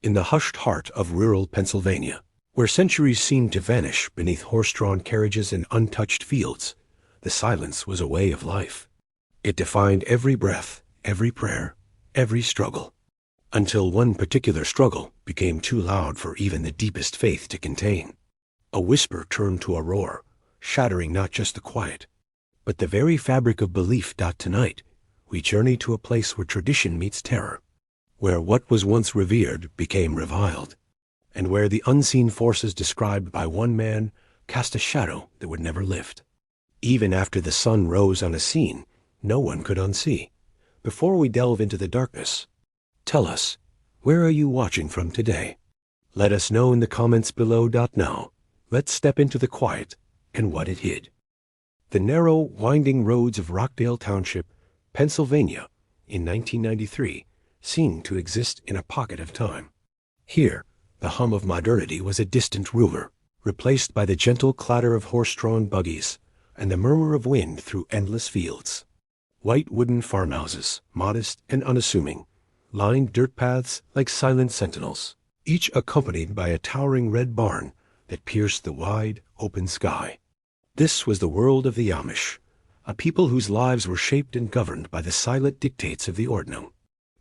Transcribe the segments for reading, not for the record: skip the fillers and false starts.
In the hushed heart of rural Pennsylvania, where centuries seemed to vanish beneath horse-drawn carriages and untouched fields, the silence was a way of life. It defined every breath, every prayer, every struggle, until one particular struggle became too loud for even the deepest faith to contain. A whisper turned to a roar, shattering not just the quiet, but the very fabric of belief. Tonight, we journey to a place where tradition meets terror, where what was once revered became reviled, and where the unseen forces described by one man cast a shadow that would never lift. Even after the sun rose on a scene no one could unsee. Before we delve into the darkness, tell us, where are you watching from today? Let us know in the comments below. Now, let's step into the quiet and what it hid. The narrow, winding roads of Rockdale Township, Pennsylvania, in 1993, seemed to exist in a pocket of time. Here, the hum of modernity was a distant rumor, replaced by the gentle clatter of horse-drawn buggies and the murmur of wind through endless fields. White wooden farmhouses, modest and unassuming, lined dirt paths like silent sentinels, each accompanied by a towering red barn that pierced the wide, open sky. This was the world of the Amish, a people whose lives were shaped and governed by the silent dictates of the ordinal.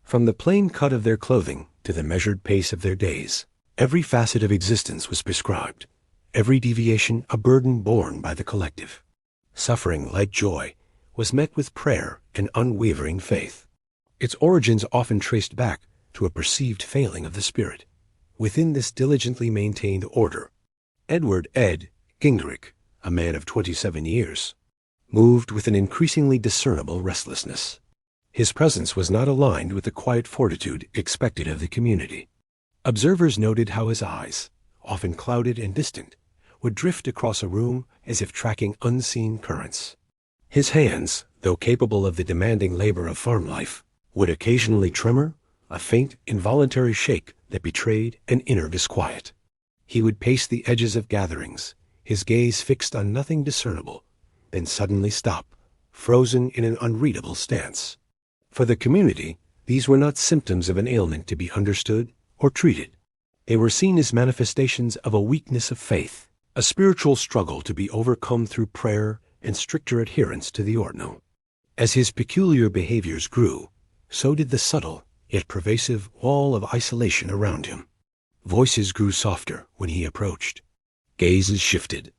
From the plain cut of their clothing to the measured pace of their days, every facet of existence was prescribed, every deviation a burden borne by the collective. Suffering, like joy, was met with prayer and unwavering faith. Its origins often traced back to a perceived failing of the spirit. Within this diligently maintained order, Edward Ed Gingrich, a man of 27 years, moved with an increasingly discernible restlessness. His presence was not aligned with the quiet fortitude expected of the community. Observers noted how his eyes, often clouded and distant, would drift across a room as if tracking unseen currents. His hands, though capable of the demanding labor of farm life, would occasionally tremor, a faint, involuntary shake that betrayed an inner disquiet. He would pace the edges of gatherings, his gaze fixed on nothing discernible, then suddenly stop, frozen in an unreadable stance. For the community, these were not symptoms of an ailment to be understood or treated. They were seen as manifestations of a weakness of faith, a spiritual struggle to be overcome through prayer and stricter adherence to the ordinal. As his peculiar behaviors grew, so did the subtle yet pervasive wall of isolation around him. Voices grew softer when he approached. Gazes shifted.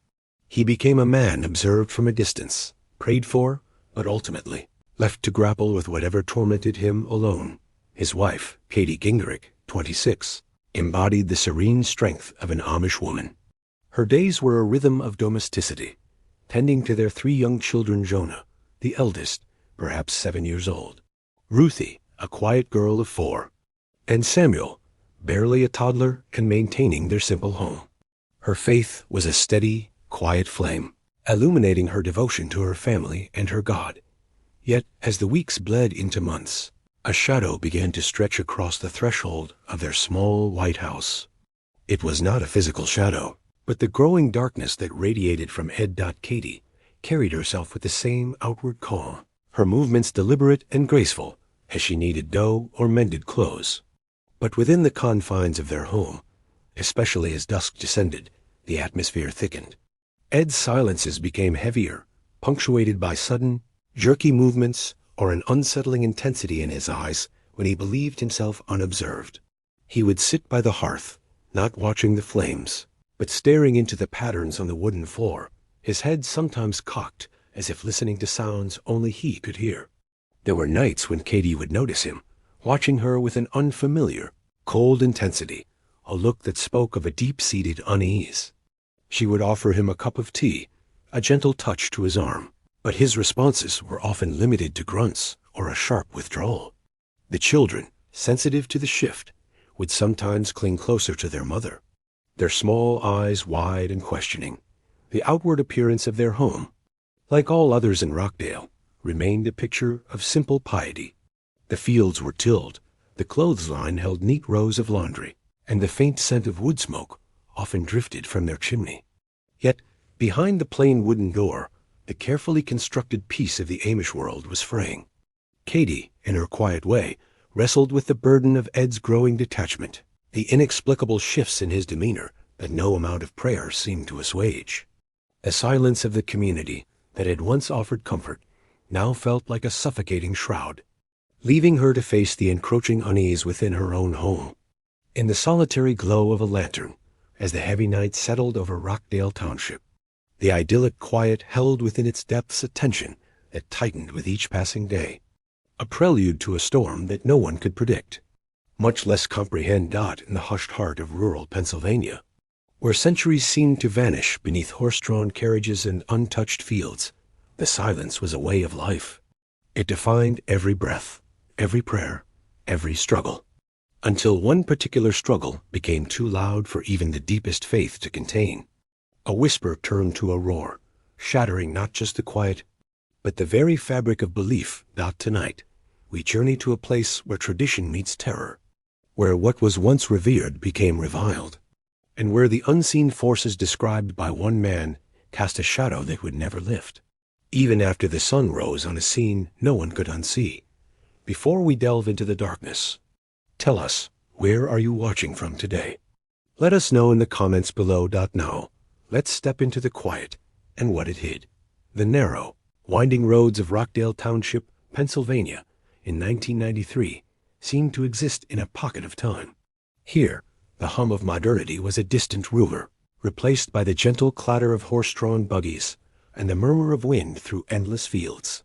He became a man observed from a distance, prayed for, but ultimately left to grapple with whatever tormented him alone. His wife, Katie Gingrich, 26, embodied the serene strength of an Amish woman. Her days were a rhythm of domesticity, tending to their 3 young children: Jonah, the eldest, perhaps 7 years old; Ruthie, a quiet girl of 4; and Samuel, barely a toddler and maintaining their simple home. Her faith was a steady, quiet flame, illuminating her devotion to her family and her God. Yet, as the weeks bled into months, a shadow began to stretch across the threshold of their small white house. It was not a physical shadow, but the growing darkness that radiated from Ed. Katie carried herself with the same outward calm, her movements deliberate and graceful as she kneaded dough or mended clothes. But within the confines of their home, especially as dusk descended, the atmosphere thickened. Ed's silences became heavier, punctuated by sudden, jerky movements or an unsettling intensity in his eyes when he believed himself unobserved. He would sit by the hearth, not watching the flames, but staring into the patterns on the wooden floor, his head sometimes cocked as if listening to sounds only he could hear. There were nights when Katie would notice him, watching her with an unfamiliar, cold intensity, a look that spoke of a deep-seated unease. She would offer him a cup of tea, a gentle touch to his arm, but his responses were often limited to grunts or a sharp withdrawal. The children, sensitive to the shift, would sometimes cling closer to their mother, their small eyes wide and questioning. The outward appearance of their home, like all others in Rockdale, remained a picture of simple piety. The fields were tilled, the clothesline held neat rows of laundry, and the faint scent of wood smoke often drifted from their chimney. Yet, behind the plain wooden door, the carefully constructed piece of the Amish world was fraying. Katie, in her quiet way, wrestled with the burden of Ed's growing detachment. the inexplicable shifts in his demeanor that no amount of prayer seemed to assuage. The silence of the community that had once offered comfort now felt like a suffocating shroud, leaving her to face the encroaching unease within her own home. In the solitary glow of a lantern, as the heavy night settled over Rockdale Township, the idyllic quiet held within its depths a tension that tightened with each passing day, a prelude to a storm that no one could predict, much less comprehend. In the hushed heart of rural Pennsylvania, where centuries seemed to vanish beneath horse-drawn carriages and untouched fields, the silence was a way of life. It defined every breath, every prayer, every struggle, until one particular struggle became too loud for even the deepest faith to contain. A whisper turned to a roar, shattering not just the quiet, but the very fabric of belief. Tonight, we journey to a place where tradition meets terror, where what was once revered became reviled, and where the unseen forces described by one man cast a shadow that would never lift, even after the sun rose on a scene no one could unsee. Before we delve into the darkness, tell us, where are you watching from today? Let us know in the comments below. Now, let's step into the quiet and what it hid. The narrow, winding roads of Rockdale Township, Pennsylvania, in 1993, seemed to exist in a pocket of time. Here, the hum of modernity was a distant rumor, replaced by the gentle clatter of horse-drawn buggies and the murmur of wind through endless fields.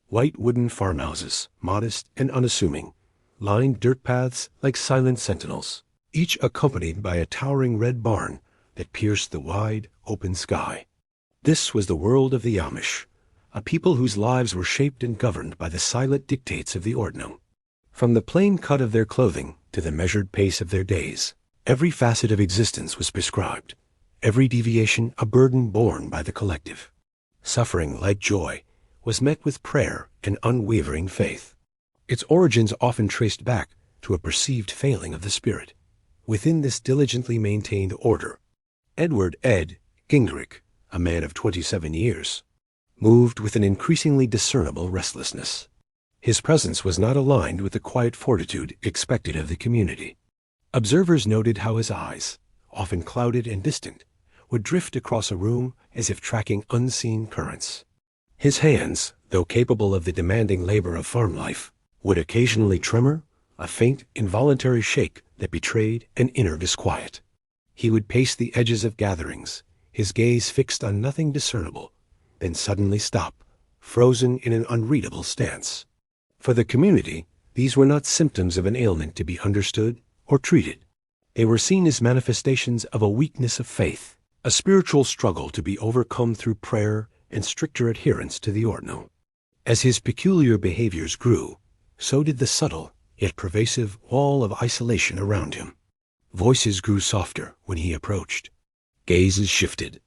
White wooden farmhouses, modest and unassuming, lined dirt paths like silent sentinels, each accompanied by a towering red barn that pierced the wide, open sky. This was the world of the Amish, a people whose lives were shaped and governed by the silent dictates of the ordinary. From the plain cut of their clothing to the measured pace of their days, every facet of existence was prescribed, every deviation a burden borne by the collective. Suffering, like joy, was met with prayer and unwavering faith. Its origins often traced back to a perceived failing of the spirit. Within this diligently maintained order, Edward Ed Gingrich, a man of 27 years, moved with an increasingly discernible restlessness. His presence was not aligned with the quiet fortitude expected of the community. Observers noted how his eyes, often clouded and distant, would drift across a room as if tracking unseen currents. His hands, though capable of the demanding labor of farm life, would occasionally tremor, a faint, involuntary shake that betrayed an inner disquiet. He would pace the edges of gatherings, his gaze fixed on nothing discernible, then suddenly stop, frozen in an unreadable stance. For the community, these were not symptoms of an ailment to be understood or treated. They were seen as manifestations of a weakness of faith, a spiritual struggle to be overcome through prayer and stricter adherence to the ordinal. As his peculiar behaviors grew, so did the subtle, yet pervasive wall of isolation around him. Voices grew softer when he approached. Gazes shifted.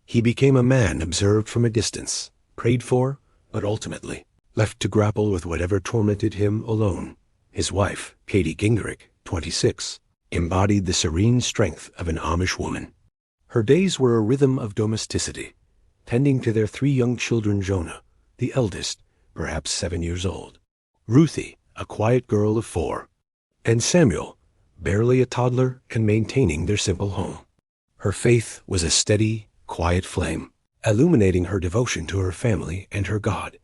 He became a man observed from a distance, prayed for, but ultimately left to grapple with whatever tormented him alone. His wife, Katie Gingrich, 26, embodied the serene strength of an Amish woman. Her days were a rhythm of domesticity, tending to their 3 young children: Jonah, the eldest, perhaps 7 years old; Ruthie, a quiet girl of 4; and Samuel, barely a toddler and maintaining their simple home. Her faith was a steady, quiet flame, illuminating her devotion to her family and her God.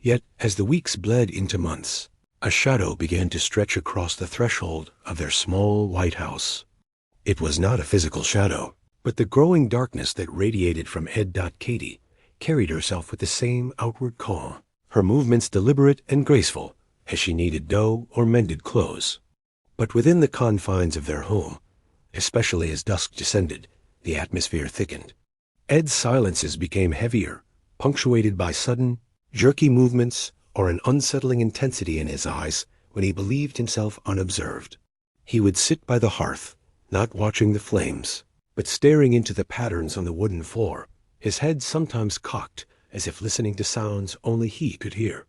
Yet, as the weeks bled into months, a shadow began to stretch across the threshold of their small white house. It was not a physical shadow, but the growing darkness that radiated from Ed. Katie carried herself with the same outward calm, her movements deliberate and graceful as she kneaded dough or mended clothes. But within the confines of their home, especially as dusk descended, the atmosphere thickened. Ed's silences became heavier, punctuated by sudden, jerky movements or an unsettling intensity in his eyes when he believed himself unobserved. He would sit by the hearth, not watching the flames, but staring into the patterns on the wooden floor, his head sometimes cocked as if listening to sounds only he could hear.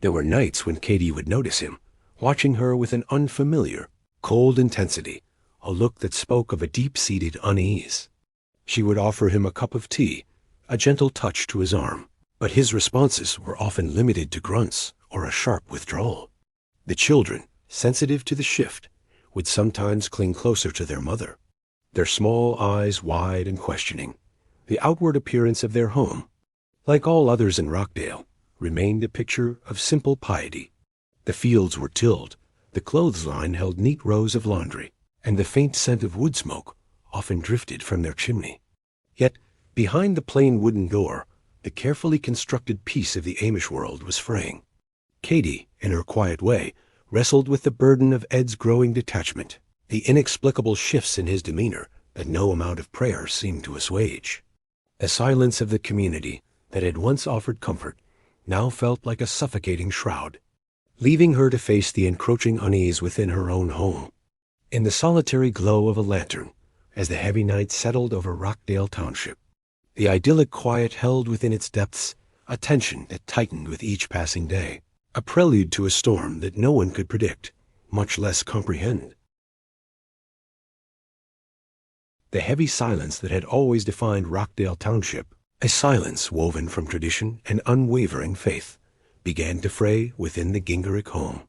There were nights when Katie would notice him, watching her with an unfamiliar, cold intensity, a look that spoke of a deep-seated unease. She would offer him a cup of tea, a gentle touch to his arm, but his responses were often limited to grunts or a sharp withdrawal. The children, sensitive to the shift, would sometimes cling closer to their mother, their small eyes wide and questioning. The outward appearance of their home, like all others in Rockdale, remained a picture of simple piety. The fields were tilled, the clothesline held neat rows of laundry, and the faint scent of wood smoke often drifted from their chimney. Yet, behind the plain wooden door, the carefully constructed piece of the Amish world was fraying. Katy, in her quiet way, wrestled with the burden of Ed's growing detachment, the inexplicable shifts in his demeanor that no amount of prayer seemed to assuage. The silence of the community that had once offered comfort now felt like a suffocating shroud, leaving her to face the encroaching unease within her own home. In the solitary glow of a lantern, as the heavy night settled over Rockdale Township, the idyllic quiet held within its depths a tension that tightened with each passing day, a prelude to a storm that no one could predict, much less comprehend. The heavy silence that had always defined Rockdale Township, a silence woven from tradition and unwavering faith, began to fray within the Gingerick home.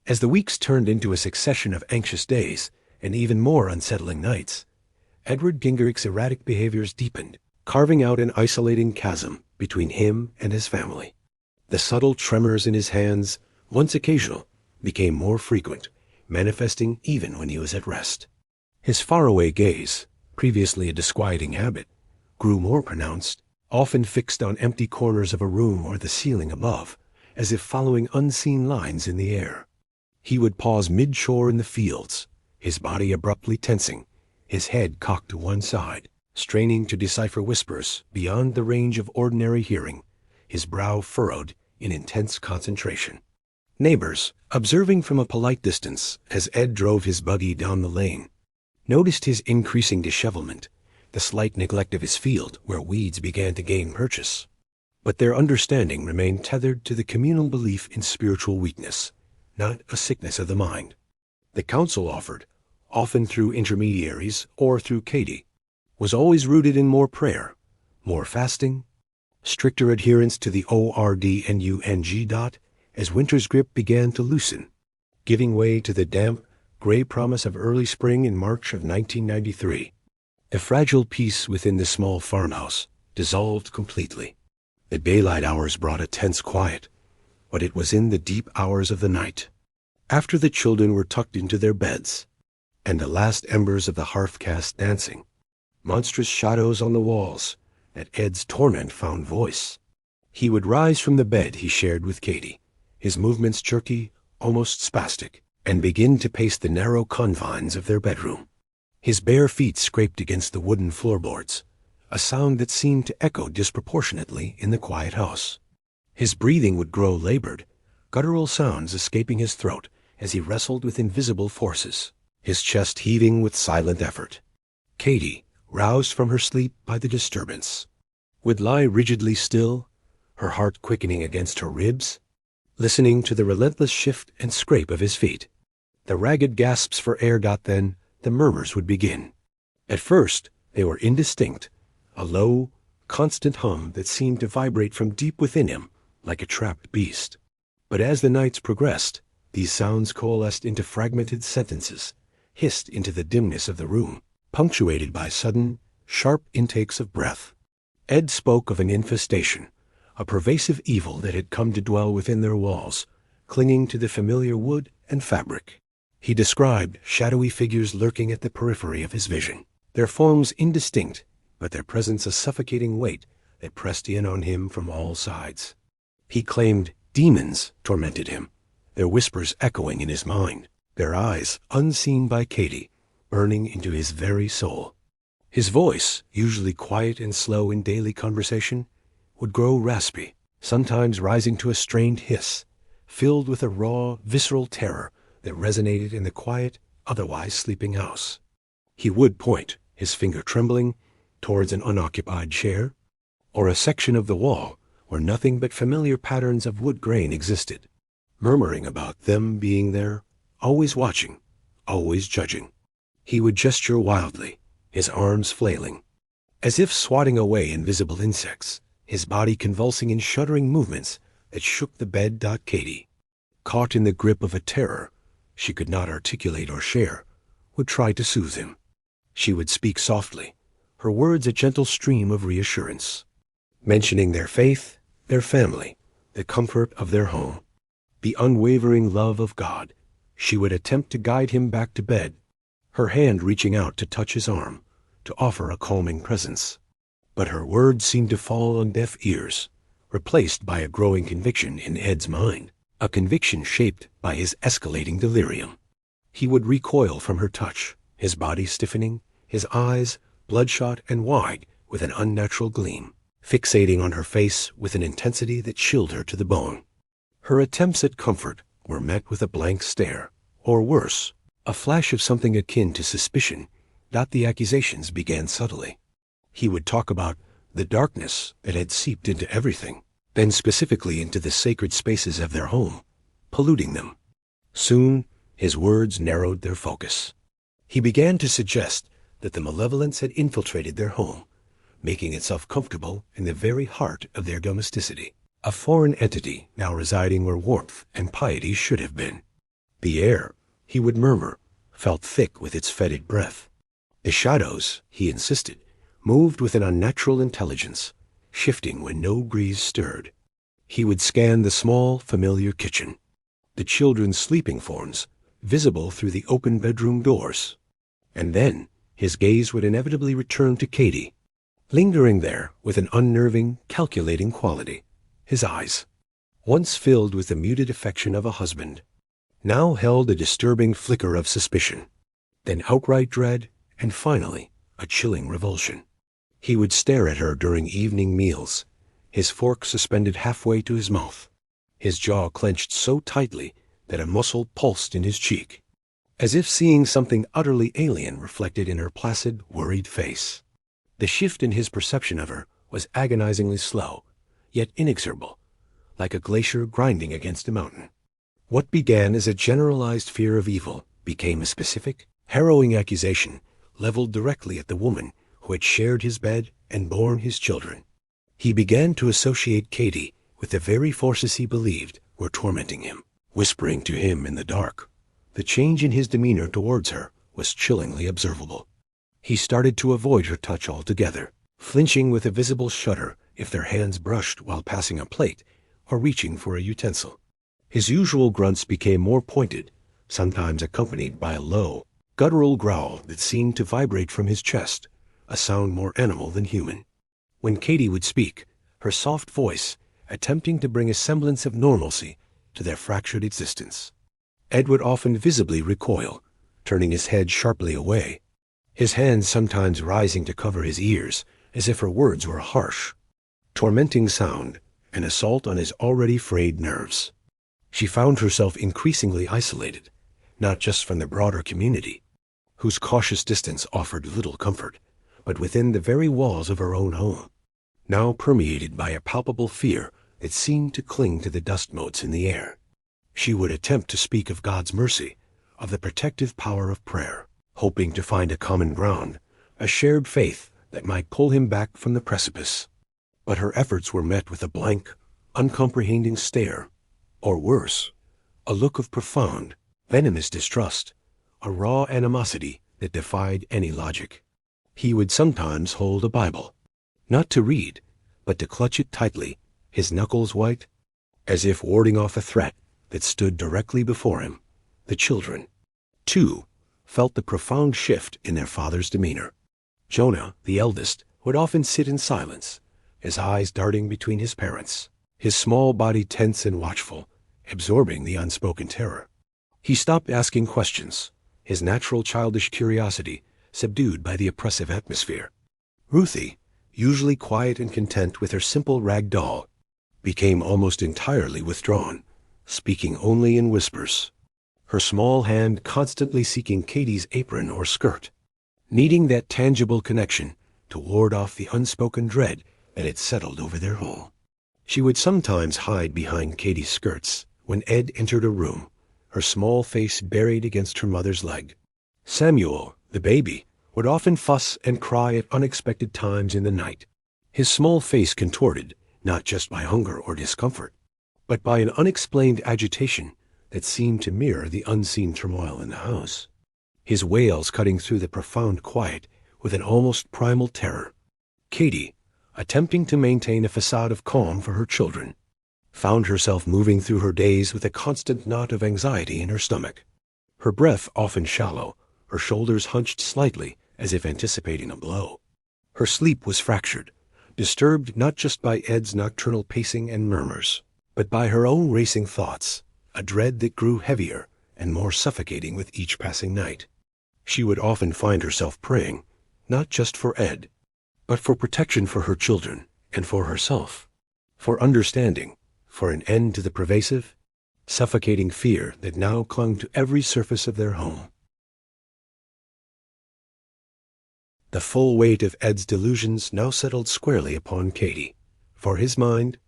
As the weeks turned into a succession of anxious days and even more unsettling nights, Edward Gingerick's erratic behaviors deepened, carving out an isolating chasm between him and his family. The subtle tremors in his hands, once occasional, became more frequent, manifesting even when he was at rest. His faraway gaze, previously a disquieting habit, grew more pronounced, often fixed on empty corners of a room or the ceiling above, as if following unseen lines in the air. He would pause mid-shore in the fields, his body abruptly tensing, his head cocked to one side, straining to decipher whispers beyond the range of ordinary hearing, his brow furrowed in intense concentration. Neighbors, observing from a polite distance as Ed drove his buggy down the lane, noticed his increasing dishevelment, the slight neglect of his field where weeds began to gain purchase. But their understanding remained tethered to the communal belief in spiritual weakness, not a sickness of the mind. The counsel offered, often through intermediaries or through Katy, was always rooted in more prayer, more fasting, stricter adherence to the ORD&UNG as winter's grip began to loosen, giving way to the damp, gray promise of early spring in March of 1993. The fragile peace within the small farmhouse dissolved completely. The daylight hours brought a tense quiet, but it was in the deep hours of the night, after the children were tucked into their beds, and the last embers of the hearth cast dancing, monstrous shadows on the walls, that Ed's torment found voice. He would rise from the bed he shared with Katy, his movements jerky, almost spastic, and begin to pace the narrow confines of their bedroom. His bare feet scraped against the wooden floorboards, a sound that seemed to echo disproportionately in the quiet house. His breathing would grow labored, guttural sounds escaping his throat as he wrestled with invisible forces, his chest heaving with silent effort. Katy, roused from her sleep by the disturbance, would lie rigidly still, her heart quickening against her ribs, listening to the relentless shift and scrape of his feet. The ragged gasps for air then, the murmurs would begin. At first, they were indistinct, a low, constant hum that seemed to vibrate from deep within him like a trapped beast. But as the nights progressed, these sounds coalesced into fragmented sentences, hissed into the dimness of the room, punctuated by sudden, sharp intakes of breath. Ed spoke of an infestation, a pervasive evil that had come to dwell within their walls, clinging to the familiar wood and fabric. He described shadowy figures lurking at the periphery of his vision, their forms indistinct, but their presence a suffocating weight that pressed in on him from all sides. He claimed demons tormented him, their whispers echoing in his mind, their eyes, unseen by Katy, burning into his very soul. His voice, usually quiet and slow in daily conversation, would grow raspy, sometimes rising to a strained hiss, filled with a raw, visceral terror that resonated in the quiet, otherwise sleeping house. He would point, his finger trembling, towards an unoccupied chair, or a section of the wall where nothing but familiar patterns of wood grain existed, murmuring about them being there, always watching, always judging. He would gesture wildly, his arms flailing, as if swatting away invisible insects, his body convulsing in shuddering movements that shook the bed. Katy, caught in the grip of a terror, she could not articulate or share, would try to soothe him. She would speak softly, her words a gentle stream of reassurance, mentioning their faith, their family, the comfort of their home, the unwavering love of God. She would attempt to guide him back to bed, her hand reaching out to touch his arm, to offer a calming presence. But her words seemed to fall on deaf ears, replaced by a growing conviction in Ed's mind, a conviction shaped by his escalating delirium. He would recoil from her touch, his body stiffening, his eyes bloodshot and wide with an unnatural gleam, fixating on her face with an intensity that chilled her to the bone. Her attempts at comfort were met with a blank stare, or worse, a flash of something akin to suspicion. The accusations began subtly. He would talk about the darkness that had seeped into everything, then specifically into the sacred spaces of their home, polluting them. Soon, his words narrowed their focus. He began to suggest that the malevolence had infiltrated their home, making itself comfortable in the very heart of their domesticity, a foreign entity now residing where warmth and piety should have been. The air, he would murmur, felt thick with its fetid breath. The shadows, he insisted, moved with an unnatural intelligence, shifting when no breeze stirred. He would scan the small, familiar kitchen, the children's sleeping forms, visible through the open bedroom doors. And then his gaze would inevitably return to Katie, lingering there with an unnerving, calculating quality. His eyes, once filled with the muted affection of a husband, now held a disturbing flicker of suspicion, then outright dread, and finally a chilling revulsion. He would stare at her during evening meals, his fork suspended halfway to his mouth, his jaw clenched so tightly that a muscle pulsed in his cheek, as if seeing something utterly alien reflected in her placid, worried face. The shift in his perception of her was agonizingly slow, yet inexorable, like a glacier grinding against a mountain. What began as a generalized fear of evil became a specific, harrowing accusation leveled directly at the woman who had shared his bed and borne his children. He began to associate Katie with the very forces he believed were tormenting him, whispering to him in the dark. The change in his demeanor towards her was chillingly observable. He started to avoid her touch altogether, flinching with a visible shudder if their hands brushed while passing a plate or reaching for a utensil. His usual grunts became more pointed, sometimes accompanied by a low, guttural growl that seemed to vibrate from his chest, a sound more animal than human. When Katie would speak, her soft voice attempting to bring a semblance of normalcy to their fractured existence, Ed would often visibly recoil, turning his head sharply away, his hands sometimes rising to cover his ears as if her words were a harsh, tormenting sound, an assault on his already frayed nerves. She found herself increasingly isolated, not just from the broader community, whose cautious distance offered little comfort, but within the very walls of her own home, now permeated by a palpable fear that seemed to cling to the dust motes in the air. She would attempt to speak of God's mercy, of the protective power of prayer, hoping to find a common ground, a shared faith that might pull him back from the precipice. But her efforts were met with a blank, uncomprehending stare, or worse, a look of profound, venomous distrust, a raw animosity that defied any logic. He would sometimes hold a Bible, not to read, but to clutch it tightly, his knuckles white, as if warding off a threat that stood directly before him. The children, too, felt the profound shift in their father's demeanor. Jonah, the eldest, would often sit in silence, his eyes darting between his parents, his small body tense and watchful, absorbing the unspoken terror. He stopped asking questions, his natural childish curiosity subdued by the oppressive atmosphere. Ruthie, usually quiet and content with her simple rag doll, became almost entirely withdrawn, speaking only in whispers, her small hand constantly seeking Katie's apron or skirt, needing that tangible connection to ward off the unspoken dread that had settled over their home. She would sometimes hide behind Katie's skirts when Ed entered a room, her small face buried against her mother's leg. Samuel, the baby, would often fuss and cry at unexpected times in the night, his small face contorted not just by hunger or discomfort, but by an unexplained agitation that seemed to mirror the unseen turmoil in the house. His wails cutting through the profound quiet with an almost primal terror. Katy, attempting to maintain a facade of calm for her children, found herself moving through her days with a constant knot of anxiety in her stomach. Her breath often shallow, her shoulders hunched slightly as if anticipating a blow. Her sleep was fractured, disturbed not just by Ed's nocturnal pacing and murmurs, but by her own racing thoughts, a dread that grew heavier and more suffocating with each passing night. She would often find herself praying, not just for Ed, but for protection for her children and for herself, for understanding, for an end to the pervasive, suffocating fear that now clung to every surface of their home. The full weight of Ed's delusions now settled squarely upon Katy, for his mind,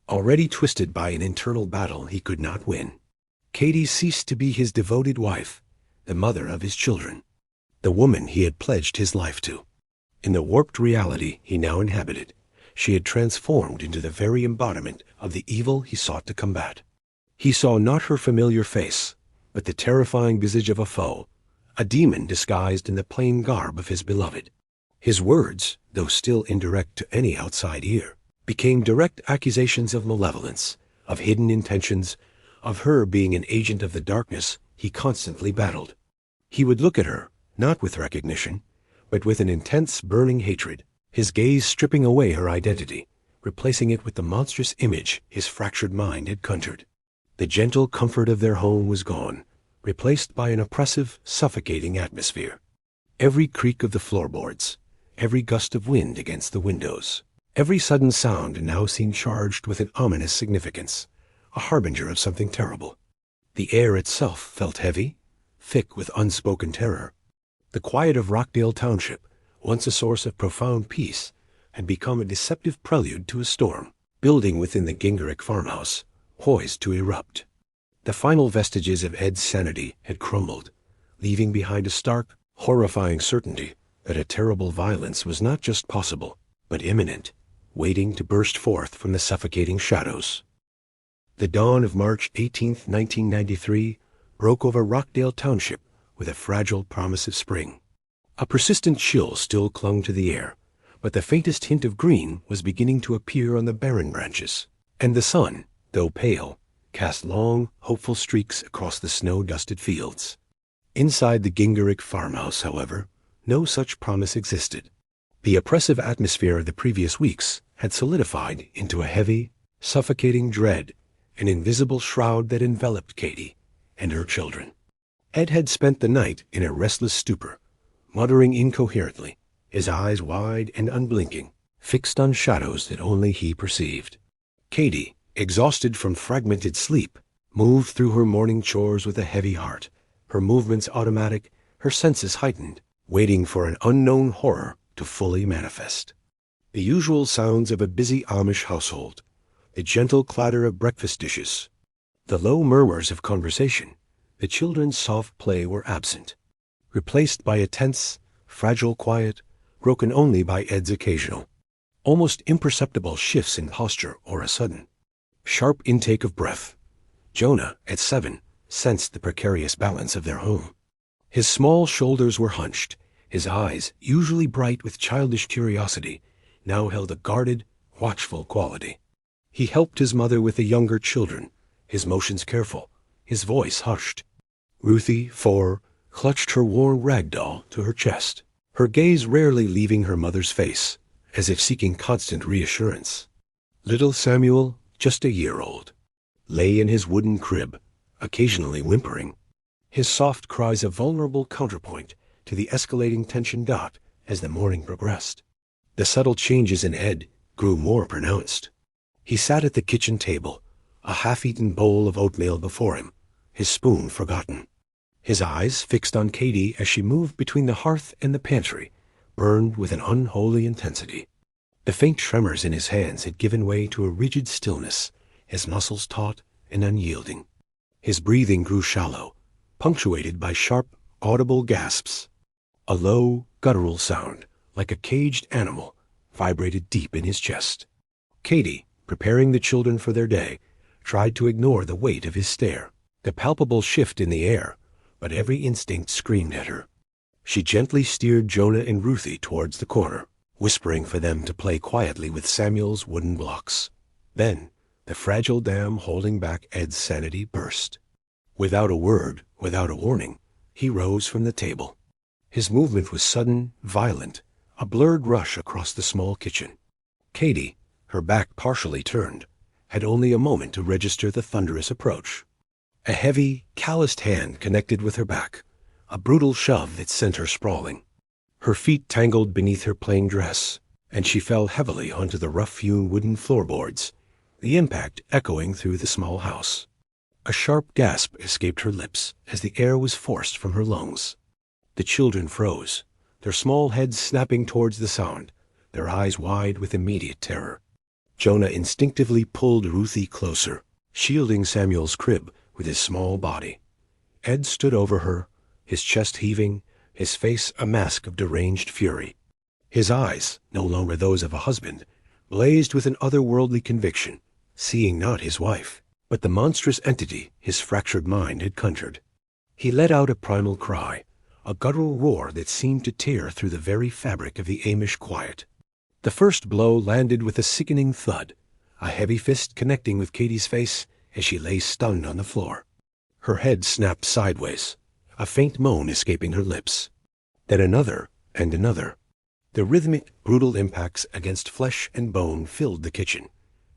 already twisted by an internal battle he could not win. Katy ceased to be his devoted wife, the mother of his children, the woman he had pledged his life to. In the warped reality he now inhabited, she had transformed into the very embodiment of the evil he sought to combat. He saw not her familiar face, but the terrifying visage of a foe, a demon disguised in the plain garb of his beloved. His words, though still indirect to any outside ear, became direct accusations of malevolence, of hidden intentions, of her being an agent of the darkness he constantly battled. He would look at her, not with recognition, but with an intense burning hatred, his gaze stripping away her identity, replacing it with the monstrous image his fractured mind had conjured. The gentle comfort of their home was gone, replaced by an oppressive, suffocating atmosphere. Every creak of the floorboards, every gust of wind against the windows, every sudden sound now seemed charged with an ominous significance, a harbinger of something terrible. The air itself felt heavy, thick with unspoken terror. The quiet of Rockdale Township, once a source of profound peace, had become a deceptive prelude to a storm, building within the Gingerick farmhouse, poised to erupt. The final vestiges of Ed's sanity had crumbled, leaving behind a stark, horrifying certainty that a terrible violence was not just possible, but imminent, waiting to burst forth from the suffocating shadows. The dawn of March 18, 1993, broke over Rockdale Township with a fragile promise of spring. A persistent chill still clung to the air, but the faintest hint of green was beginning to appear on the barren branches, and the sun, though pale, cast long, hopeful streaks across the snow-dusted fields. Inside the Gingerick farmhouse, however, no such promise existed. The oppressive atmosphere of the previous weeks had solidified into a heavy, suffocating dread, an invisible shroud that enveloped Katy and her children. Ed had spent the night in a restless stupor, muttering incoherently, his eyes wide and unblinking, fixed on shadows that only he perceived. Katy, exhausted from fragmented sleep, moved through her morning chores with a heavy heart, her movements automatic, her senses heightened, waiting for an unknown horror to fully manifest. The usual sounds of a busy Amish household, the gentle clatter of breakfast dishes, the low murmurs of conversation, the children's soft play were absent, replaced by a tense, fragile quiet, broken only by Ed's occasional, almost imperceptible shifts in posture or a sudden, sharp intake of breath. Jonah, at 7, sensed the precarious balance of their home. His small shoulders were hunched, his eyes, usually bright with childish curiosity, now held a guarded, watchful quality. He helped his mother with the younger children, his motions careful, his voice hushed. Ruthie, 4, clutched her worn rag doll to her chest, her gaze rarely leaving her mother's face, as if seeking constant reassurance. Little Samuel, just a year old, lay in his wooden crib, occasionally whimpering, his soft cries a vulnerable counterpoint to the escalating tension as the morning progressed. The subtle changes in Ed grew more pronounced. He sat at the kitchen table, a half-eaten bowl of oatmeal before him, his spoon forgotten. His eyes, fixed on Katy as she moved between the hearth and the pantry, burned with an unholy intensity. The faint tremors in his hands had given way to a rigid stillness, his muscles taut and unyielding. His breathing grew shallow, punctuated by sharp, audible gasps. A low, guttural sound, like a caged animal, vibrated deep in his chest. Katy, preparing the children for their day, tried to ignore the weight of his stare. The palpable shift in the air, but every instinct screamed at her. She gently steered Jonah and Ruthie towards the corner, whispering for them to play quietly with Samuel's wooden blocks. Then, the fragile dam holding back Ed's sanity burst. Without a word, without a warning, he rose from the table. His movement was sudden, violent, a blurred rush across the small kitchen. Katy, her back partially turned, had only a moment to register the thunderous approach. A heavy, calloused hand connected with her back, a brutal shove that sent her sprawling. Her feet tangled beneath her plain dress, and she fell heavily onto the rough-hewn wooden floorboards, the impact echoing through the small house. A sharp gasp escaped her lips as the air was forced from her lungs. The children froze, their small heads snapping towards the sound, their eyes wide with immediate terror. Jonah instinctively pulled Ruthie closer, shielding Samuel's crib with his small body. Ed stood over her, his chest heaving, his face a mask of deranged fury. His eyes, no longer those of a husband, blazed with an otherworldly conviction, seeing not his wife, but the monstrous entity his fractured mind had conjured. He let out a primal cry, a guttural roar that seemed to tear through the very fabric of the Amish quiet. The first blow landed with a sickening thud, a heavy fist connecting with Katy's face as she lay stunned on the floor. Her head snapped sideways, a faint moan escaping her lips. Then another and another. The rhythmic, brutal impacts against flesh and bone filled the kitchen,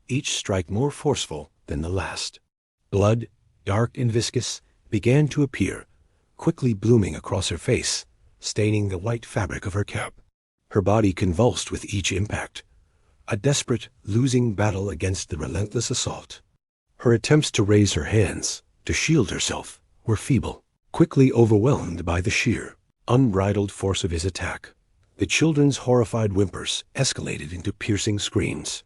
each strike more forceful than the last. Blood, dark and viscous, began to appear, quickly blooming across her face, staining the white fabric of her cap. Her body convulsed with each impact, a desperate, losing battle against the relentless assault. Her attempts to raise her hands, to shield herself, were feeble, quickly overwhelmed by the sheer, unbridled force of his attack. The children's horrified whimpers escalated into piercing screams.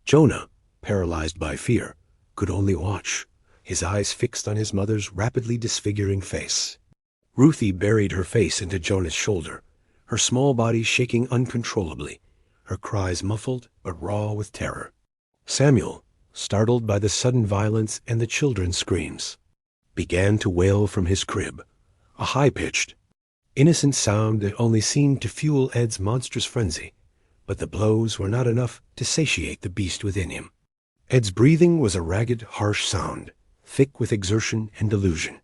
Jonah, paralyzed by fear, could only watch, his eyes fixed on his mother's rapidly disfiguring face. Ruthie buried her face into Jonah's shoulder, her small body shaking uncontrollably, her cries muffled but raw with terror. Samuel, startled by the sudden violence and the children's screams, began to wail from his crib, a high-pitched, innocent sound that only seemed to fuel Ed's monstrous frenzy, but the blows were not enough to satiate the beast within him. Ed's breathing was a ragged, harsh sound, thick with exertion and delusion.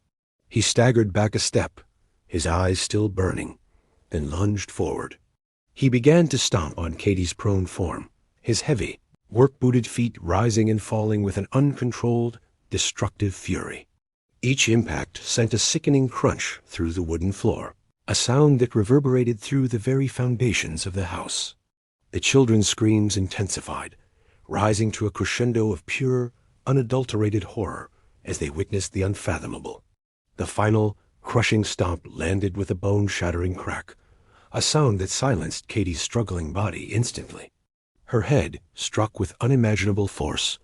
He staggered back a step, his eyes still burning, then lunged forward. He began to stomp on Katy's prone form, his heavy, work-booted feet rising and falling with an uncontrolled, destructive fury. Each impact sent a sickening crunch through the wooden floor, a sound that reverberated through the very foundations of the house. The children's screams intensified, rising to a crescendo of pure, unadulterated horror as they witnessed the unfathomable. The final, crushing stomp landed with a bone-shattering crack, a sound that silenced Katy's struggling body instantly. Her head, struck with unimaginable force,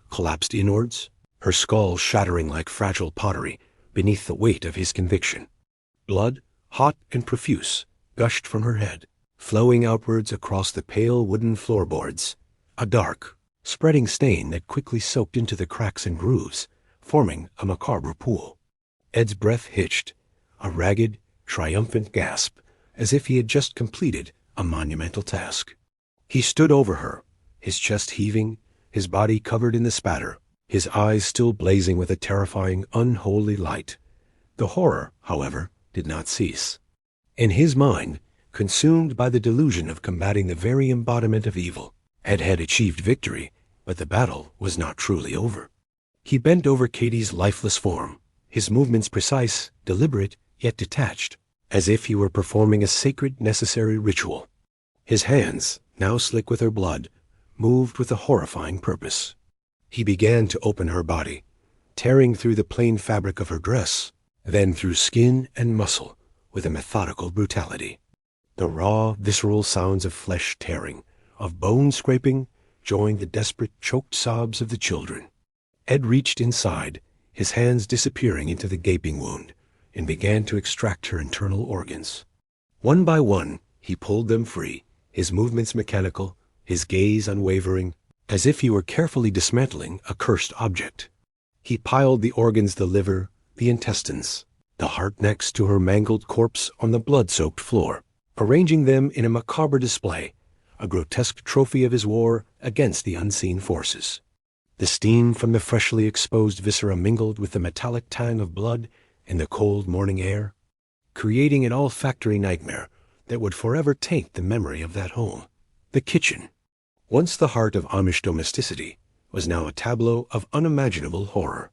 collapsed inwards, her skull shattering like fragile pottery beneath the weight of his conviction. Blood, hot and profuse, gushed from her head, flowing outwards across the pale wooden floorboards, a dark, spreading stain that quickly soaked into the cracks and grooves, forming a macabre pool. Ed's breath hitched, a ragged, triumphant gasp, as if he had just completed a monumental task. He stood over her, his chest heaving, his body covered in the spatter, his eyes still blazing with a terrifying, unholy light. The horror, however, did not cease. In his mind, consumed by the delusion of combating the very embodiment of evil, Ed had achieved victory, but the battle was not truly over. He bent over Katy's lifeless form, his movements precise, deliberate, yet detached, as if he were performing a sacred, necessary ritual. His hands, now slick with her blood, moved with a horrifying purpose. He began to open her body, tearing through the plain fabric of her dress, then through skin and muscle with a methodical brutality. The raw, visceral sounds of flesh tearing, of bone scraping, joined the desperate, choked sobs of the children. Ed reached inside, his hands disappearing into the gaping wound, and began to extract her internal organs. One by one, he pulled them free, his movements mechanical, his gaze unwavering, as if he were carefully dismantling a cursed object. He piled the organs, the liver, the intestines, the heart next to her mangled corpse on the blood-soaked floor, arranging them in a macabre display, a grotesque trophy of his war against the unseen forces. The steam from the freshly exposed viscera mingled with the metallic tang of blood in the cold morning air, creating an olfactory nightmare that would forever taint the memory of that home. The kitchen, once the heart of Amish domesticity, was now a tableau of unimaginable horror.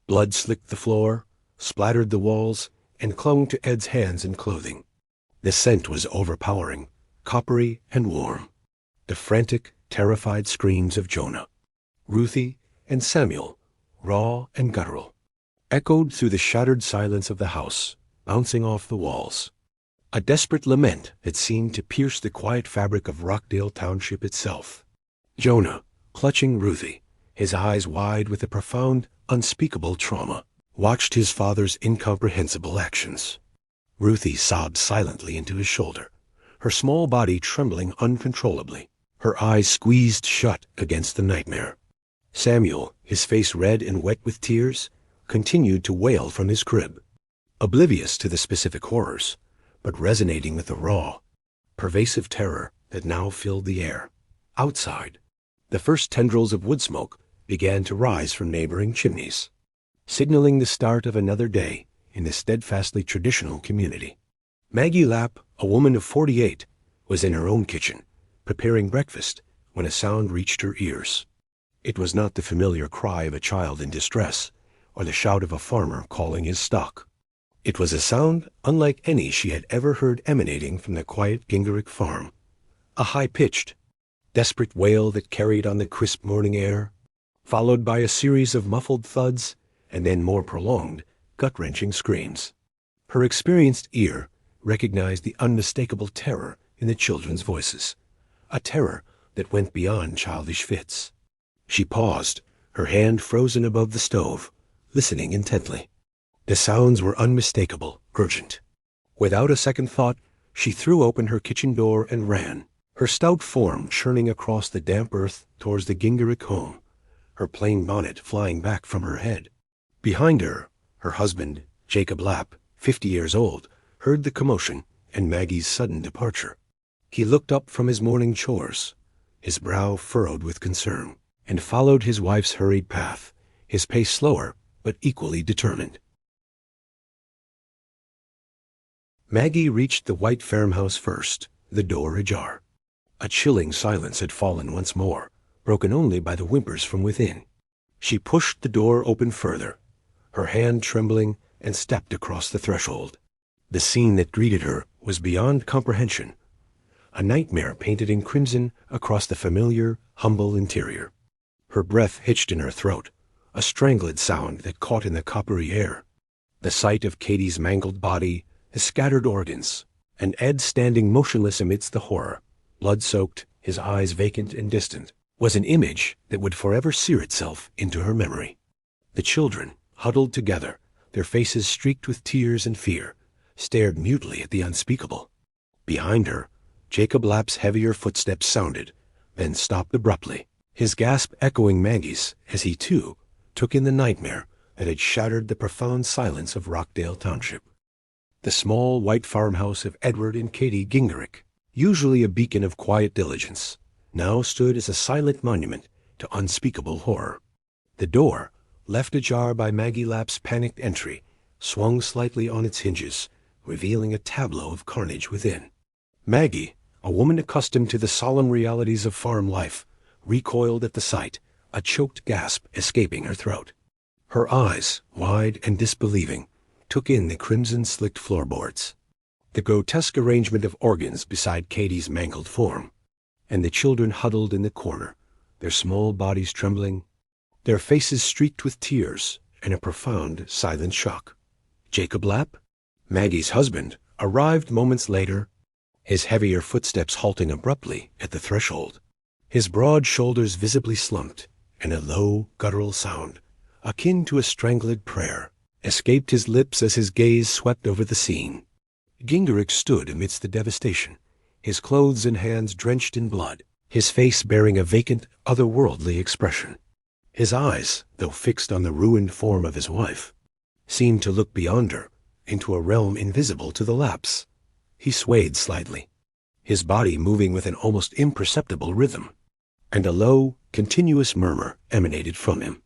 Blood slicked the floor, splattered the walls, and clung to Ed's hands and clothing. The scent was overpowering, coppery and warm. The frantic, terrified screams of Jonah, Ruthie, and Samuel, raw and guttural, echoed through the shattered silence of the house, bouncing off the walls. A desperate lament that seemed to pierce the quiet fabric of Rockdale Township itself. Jonah, clutching Ruthie, his eyes wide with a profound, unspeakable trauma, watched his father's incomprehensible actions. Ruthie sobbed silently into his shoulder, her small body trembling uncontrollably, her eyes squeezed shut against the nightmare. Samuel, his face red and wet with tears, continued to wail from his crib, oblivious to the specific horrors, but resonating with the raw, pervasive terror that now filled the air. Outside, the first tendrils of wood smoke began to rise from neighboring chimneys, signaling the start of another day in the steadfastly traditional community. Maggie Lapp, a woman of 48, was in her own kitchen, preparing breakfast, when a sound reached her ears. It was not the familiar cry of a child in distress, or the shout of a farmer calling his stock. It was a sound unlike any she had ever heard emanating from the quiet Gingerich farm. A high-pitched, desperate wail that carried on the crisp morning air, followed by a series of muffled thuds, and then more prolonged, gut-wrenching screams. Her experienced ear recognized the unmistakable terror in the children's voices, a terror that went beyond childish fits. She paused, her hand frozen above the stove, listening intently. The sounds were unmistakable, urgent. Without a second thought, she threw open her kitchen door and ran, her stout form churning across the damp earth towards the Gingerich home, her plain bonnet flying back from her head. Behind her, her husband, Jacob Lapp, 50 years old, heard the commotion and Maggie's sudden departure. He looked up from his morning chores, his brow furrowed with concern, and followed his wife's hurried path, his pace slower but equally determined. Maggie reached the white farmhouse first, the door ajar. A chilling silence had fallen once more, broken only by the whimpers from within. She pushed the door open further, her hand trembling, and stepped across the threshold. The scene that greeted her was beyond comprehension, a nightmare painted in crimson across the familiar, humble interior. Her breath hitched in her throat, a strangled sound that caught in the coppery air. The sight of Katie's mangled body, his scattered organs, and Ed standing motionless amidst the horror, blood-soaked, his eyes vacant and distant, was an image that would forever sear itself into her memory. The children, huddled together, their faces streaked with tears and fear, stared mutely at the unspeakable. Behind her, Jacob Lapp's heavier footsteps sounded, then stopped abruptly, his gasp echoing Maggie's as he, too, took in the nightmare that had shattered the profound silence of Rockdale Township. The small white farmhouse of Edward and Katie Gingerich, usually a beacon of quiet diligence, now stood as a silent monument to unspeakable horror. The door, left ajar by Maggie Lapp's panicked entry, swung slightly on its hinges, revealing a tableau of carnage within. Maggie, a woman accustomed to the solemn realities of farm life, recoiled at the sight, a choked gasp escaping her throat. Her eyes, wide and disbelieving, took in the crimson-slicked floorboards, the grotesque arrangement of organs beside Katie's mangled form, and the children huddled in the corner, their small bodies trembling, their faces streaked with tears and a profound, silent shock. Jacob Lapp, Maggie's husband, arrived moments later, his heavier footsteps halting abruptly at the threshold. His broad shoulders visibly slumped, and a low, guttural sound, akin to a strangled prayer, escaped his lips as his gaze swept over the scene. Gingerich stood amidst the devastation, his clothes and hands drenched in blood, his face bearing a vacant, otherworldly expression. His eyes, though fixed on the ruined form of his wife, seemed to look beyond her, into a realm invisible to the Lapps. He swayed slightly, his body moving with an almost imperceptible rhythm, and a low, continuous murmur emanated from him.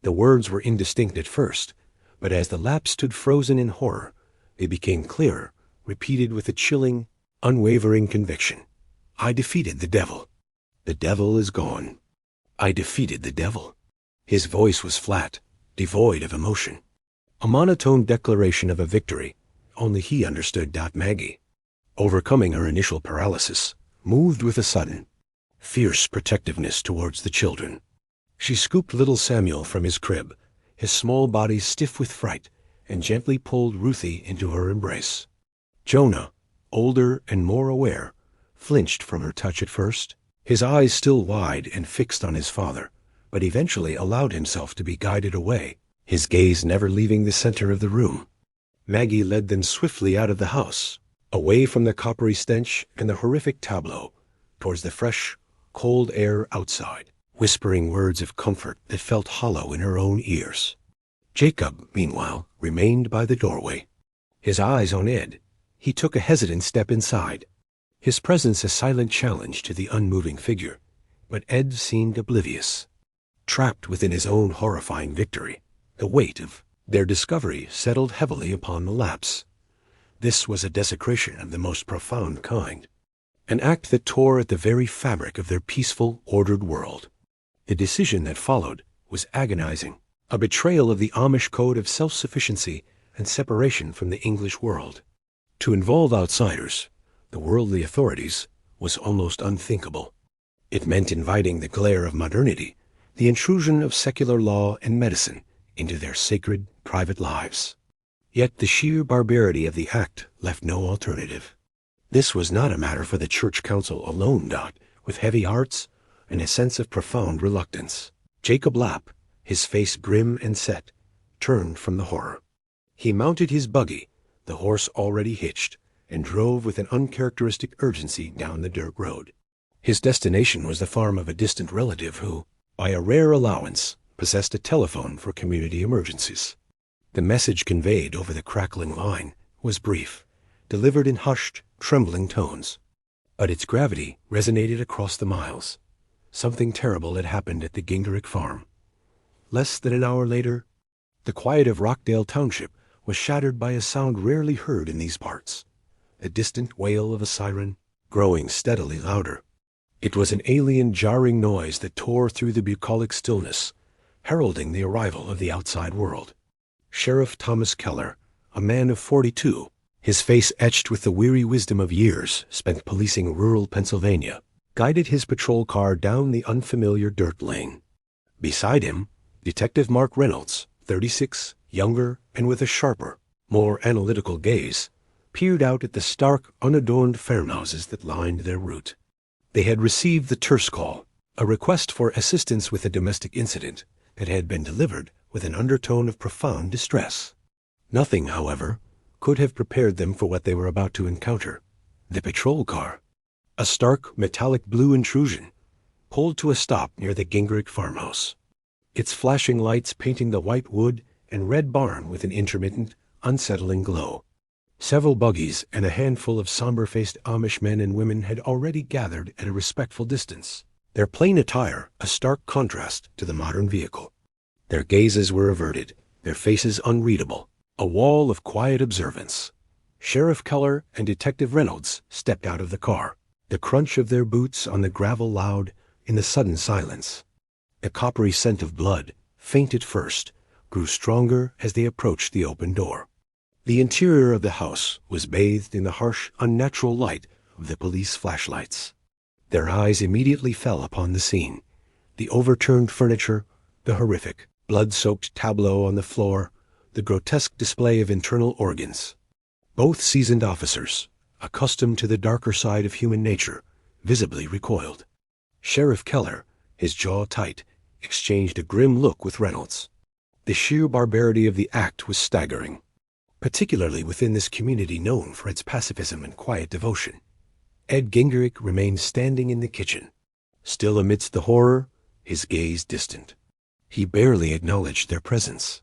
The words were indistinct at first, but as the Lapps stood frozen in horror, they became clearer, repeated with a chilling, unwavering conviction. I defeated the devil. The devil is gone. I defeated the devil. His voice was flat, devoid of emotion. A monotone declaration of a victory. Only he understood. Maggie, overcoming her initial paralysis, moved with a sudden, fierce protectiveness towards the children. She scooped little Samuel from his crib, his small body stiff with fright, and gently pulled Ruthie into her embrace. Jonah, older and more aware, flinched from her touch at first, his eyes still wide and fixed on his father, but eventually allowed himself to be guided away, his gaze never leaving the center of the room. Maggie led them swiftly out of the house, away from the coppery stench and the horrific tableau, towards the fresh, cold air outside, whispering words of comfort that felt hollow in her own ears. Jacob, meanwhile, remained by the doorway, his eyes on Ed. He took a hesitant step inside, his presence a silent challenge to the unmoving figure, but Ed seemed oblivious. Trapped within his own horrifying victory, the weight of their discovery settled heavily upon the Lapps. This was a desecration of the most profound kind, an act that tore at the very fabric of their peaceful, ordered world. The decision that followed was agonizing, a betrayal of the Amish code of self-sufficiency and separation from the English world. To involve outsiders, the worldly authorities, was almost unthinkable. It meant inviting the glare of modernity, the intrusion of secular law and medicine into their sacred, private lives. Yet the sheer barbarity of the act left no alternative. This was not a matter for the church council alone. With heavy hearts and a sense of profound reluctance, Jacob Lapp, his face grim and set, turned from the horror. He mounted his buggy, the horse already hitched, and drove with an uncharacteristic urgency down the dirt road. His destination was the farm of a distant relative who, by a rare allowance, possessed a telephone for community emergencies. The message conveyed over the crackling line was brief, delivered in hushed, trembling tones, but its gravity resonated across the miles. Something terrible had happened at the Gingerich farm. Less than an hour later, the quiet of Rockdale Township was shattered by a sound rarely heard in these parts, the distant wail of a siren, growing steadily louder. It was an alien, jarring noise that tore through the bucolic stillness, heralding the arrival of the outside world. Sheriff Thomas Keller, a man of 42, his face etched with the weary wisdom of years spent policing rural Pennsylvania, guided his patrol car down the unfamiliar dirt lane. Beside him, Detective Mark Reynolds, 36, younger and with a sharper, more analytical gaze, peered out at the stark, unadorned farmhouses that lined their route. They had received the terse call, a request for assistance with a domestic incident that had been delivered with an undertone of profound distress. Nothing, however, could have prepared them for what they were about to encounter. The patrol car, a stark, metallic blue intrusion, pulled to a stop near the Gingerich farmhouse, its flashing lights painting the white wood and red barn with an intermittent, unsettling glow. Several buggies and a handful of somber-faced Amish men and women had already gathered at a respectful distance, their plain attire a stark contrast to the modern vehicle. Their gazes were averted, their faces unreadable, a wall of quiet observance. Sheriff Keller and Detective Reynolds stepped out of the car, the crunch of their boots on the gravel loud in the sudden silence. The coppery scent of blood, faint at first, grew stronger as they approached the open door. The interior of the house was bathed in the harsh, unnatural light of the police flashlights. Their eyes immediately fell upon the scene, the overturned furniture, the horrific, blood-soaked tableau on the floor, the grotesque display of internal organs. Both seasoned officers, accustomed to the darker side of human nature, visibly recoiled. Sheriff Keller, his jaw tight, exchanged a grim look with Reynolds. The sheer barbarity of the act was staggering, particularly within this community known for its pacifism and quiet devotion. Ed Gingerich remained standing in the kitchen, still amidst the horror, his gaze distant. He barely acknowledged their presence.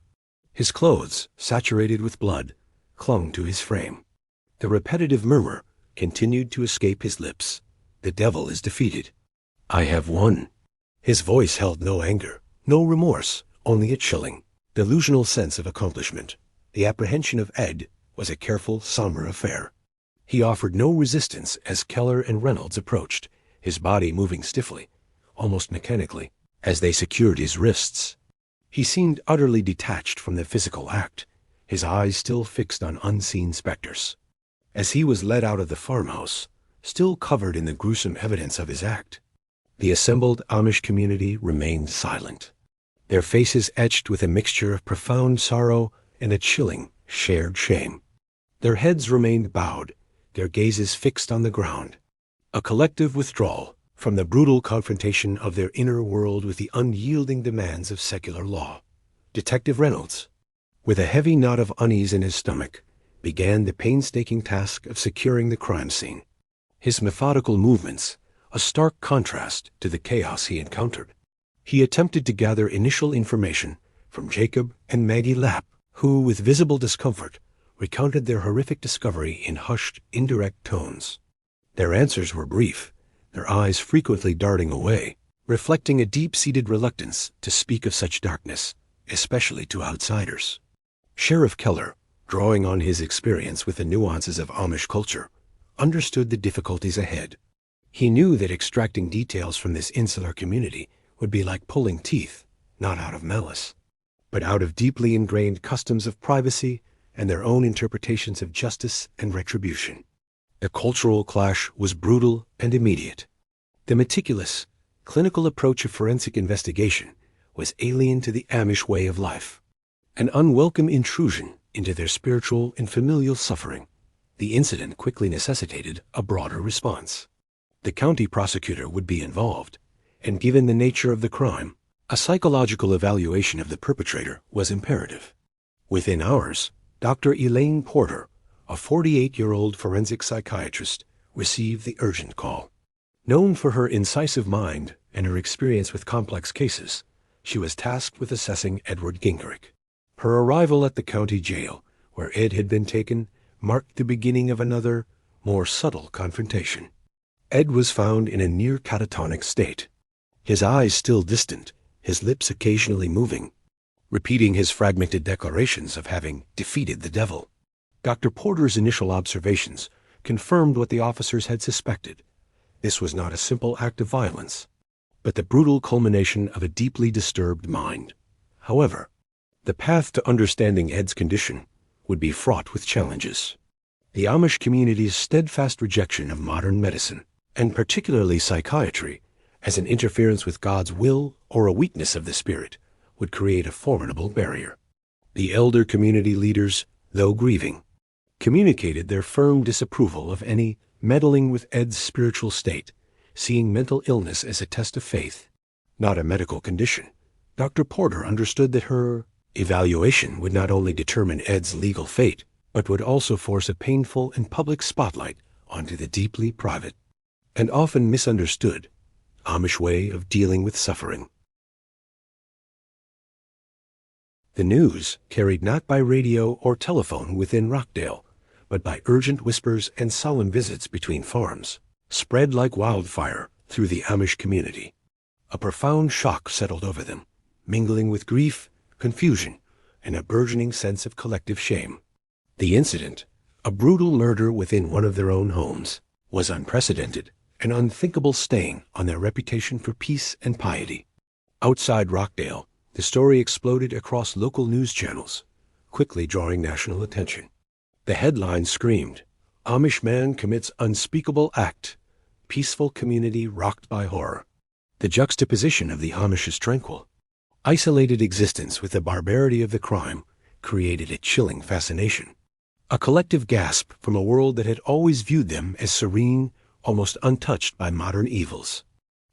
His clothes, saturated with blood, clung to his frame. The repetitive murmur continued to escape his lips. "The devil is defeated. I have won." His voice held no anger, no remorse, only a chilling, delusional sense of accomplishment. The apprehension of Ed was a careful, somber affair. He offered no resistance as Keller and Reynolds approached, his body moving stiffly, almost mechanically, as they secured his wrists. He seemed utterly detached from the physical act, his eyes still fixed on unseen specters. As he was led out of the farmhouse, still covered in the gruesome evidence of his act, the assembled Amish community remained silent, their faces etched with a mixture of profound sorrow and a chilling, shared shame. Their heads remained bowed, their gazes fixed on the ground, a collective withdrawal from the brutal confrontation of their inner world with the unyielding demands of secular law. Detective Reynolds, with a heavy knot of unease in his stomach, began the painstaking task of securing the crime scene. His methodical movements, a stark contrast to the chaos he encountered. He attempted to gather initial information from Jacob and Maggie Lapp, who, with visible discomfort, recounted their horrific discovery in hushed, indirect tones. Their answers were brief, their eyes frequently darting away, reflecting a deep-seated reluctance to speak of such darkness, especially to outsiders. Sheriff Keller, drawing on his experience with the nuances of Amish culture, understood the difficulties ahead. He knew that extracting details from this insular community would be like pulling teeth, not out of malice, but out of deeply ingrained customs of privacy and their own interpretations of justice and retribution. The cultural clash was brutal and immediate. The meticulous, clinical approach of forensic investigation was alien to the Amish way of life, an unwelcome intrusion into their spiritual and familial suffering. The incident quickly necessitated a broader response. The county prosecutor would be involved, and given the nature of the crime, a psychological evaluation of the perpetrator was imperative. Within hours, Dr. Elaine Porter, a 48-year-old forensic psychiatrist, received the urgent call. Known for her incisive mind and her experience with complex cases, she was tasked with assessing Edward Gingerich. Her arrival at the county jail, where Ed had been taken, marked the beginning of another, more subtle confrontation. Ed was found in a near catatonic state, his eyes still distant, his lips occasionally moving, repeating his fragmented declarations of having defeated the devil. Dr. Porter's initial observations confirmed what the officers had suspected. This was not a simple act of violence, but the brutal culmination of a deeply disturbed mind. However, the path to understanding Ed's condition would be fraught with challenges. The Amish community's steadfast rejection of modern medicine, and particularly psychiatry, as an interference with God's will or a weakness of the spirit, would create a formidable barrier. The elder community leaders, though grieving, communicated their firm disapproval of any meddling with Ed's spiritual state, seeing mental illness as a test of faith, not a medical condition. Dr. Porter understood that her evaluation would not only determine Ed's legal fate, but would also force a painful and public spotlight onto the deeply private and often misunderstood Amish way of dealing with suffering. The news, carried not by radio or telephone within Rockdale, but by urgent whispers and solemn visits between farms, spread like wildfire through the Amish community. A profound shock settled over them, mingling with grief, confusion, and a burgeoning sense of collective shame. The incident, a brutal murder within one of their own homes, was unprecedented, an unthinkable stain on their reputation for peace and piety. Outside Rockdale, the story exploded across local news channels, quickly drawing national attention. The headline screamed, "Amish man commits unspeakable act. Peaceful community rocked by horror." The juxtaposition of the Amish's tranquil, isolated existence with the barbarity of the crime created a chilling fascination. A collective gasp from a world that had always viewed them as serene, almost untouched by modern evils.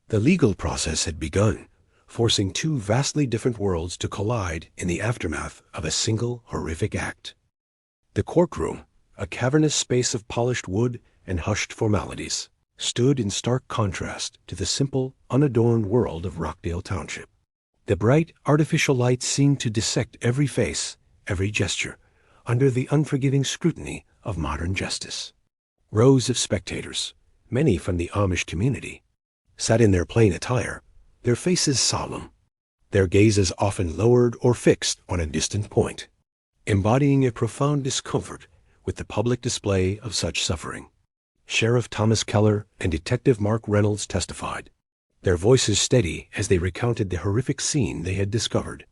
The legal process had begun, forcing two vastly different worlds to collide in the aftermath of a single horrific act. The courtroom, a cavernous space of polished wood and hushed formalities, stood in stark contrast to the simple, unadorned world of Rockdale Township. The bright, artificial lights seemed to dissect every face every gesture, under the unforgiving scrutiny of modern justice. Rows of spectators, many from the Amish community, sat in their plain attire, their faces solemn, their gazes often lowered or fixed on a distant point, embodying a profound discomfort with the public display of such suffering. Sheriff Thomas Keller and Detective Mark Reynolds testified, their voices steady as they recounted the horrific scene they had discovered,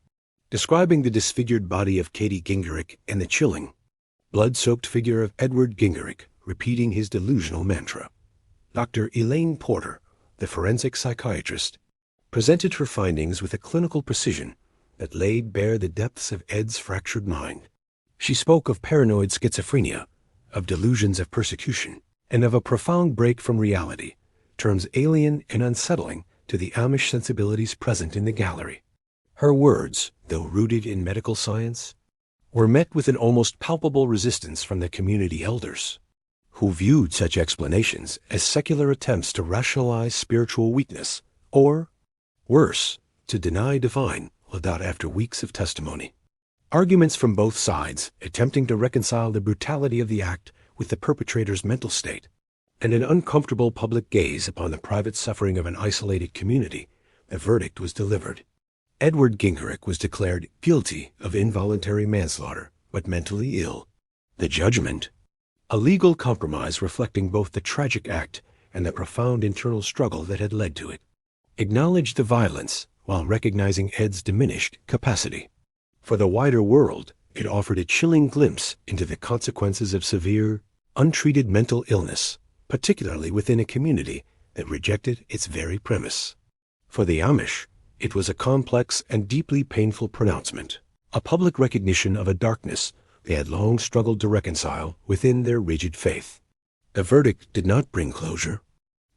describing the disfigured body of Katie Gingerich and the chilling, blood-soaked figure of Edward Gingerich repeating his delusional mantra. Dr. Elaine Porter, the forensic psychiatrist, presented her findings with a clinical precision that laid bare the depths of Ed's fractured mind. She spoke of paranoid schizophrenia, of delusions of persecution, and of a profound break from reality, terms alien and unsettling to the Amish sensibilities present in the gallery. Her words, though rooted in medical science, were met with an almost palpable resistance from the community elders, who viewed such explanations as secular attempts to rationalize spiritual weakness, or, worse, to deny divine without after weeks of testimony. Arguments from both sides attempting to reconcile the brutality of the act with the perpetrator's mental state, and an uncomfortable public gaze upon the private suffering of an isolated community, the verdict was delivered. Edward Gingerich was declared guilty of involuntary manslaughter, but mentally ill. The judgment, a legal compromise reflecting both the tragic act and the profound internal struggle that had led to it, acknowledged the violence while recognizing Ed's diminished capacity. For the wider world, it offered a chilling glimpse into the consequences of severe, untreated mental illness, particularly within a community that rejected its very premise. For the Amish, it was a complex and deeply painful pronouncement, a public recognition of a darkness they had long struggled to reconcile within their rigid faith. The verdict did not bring closure.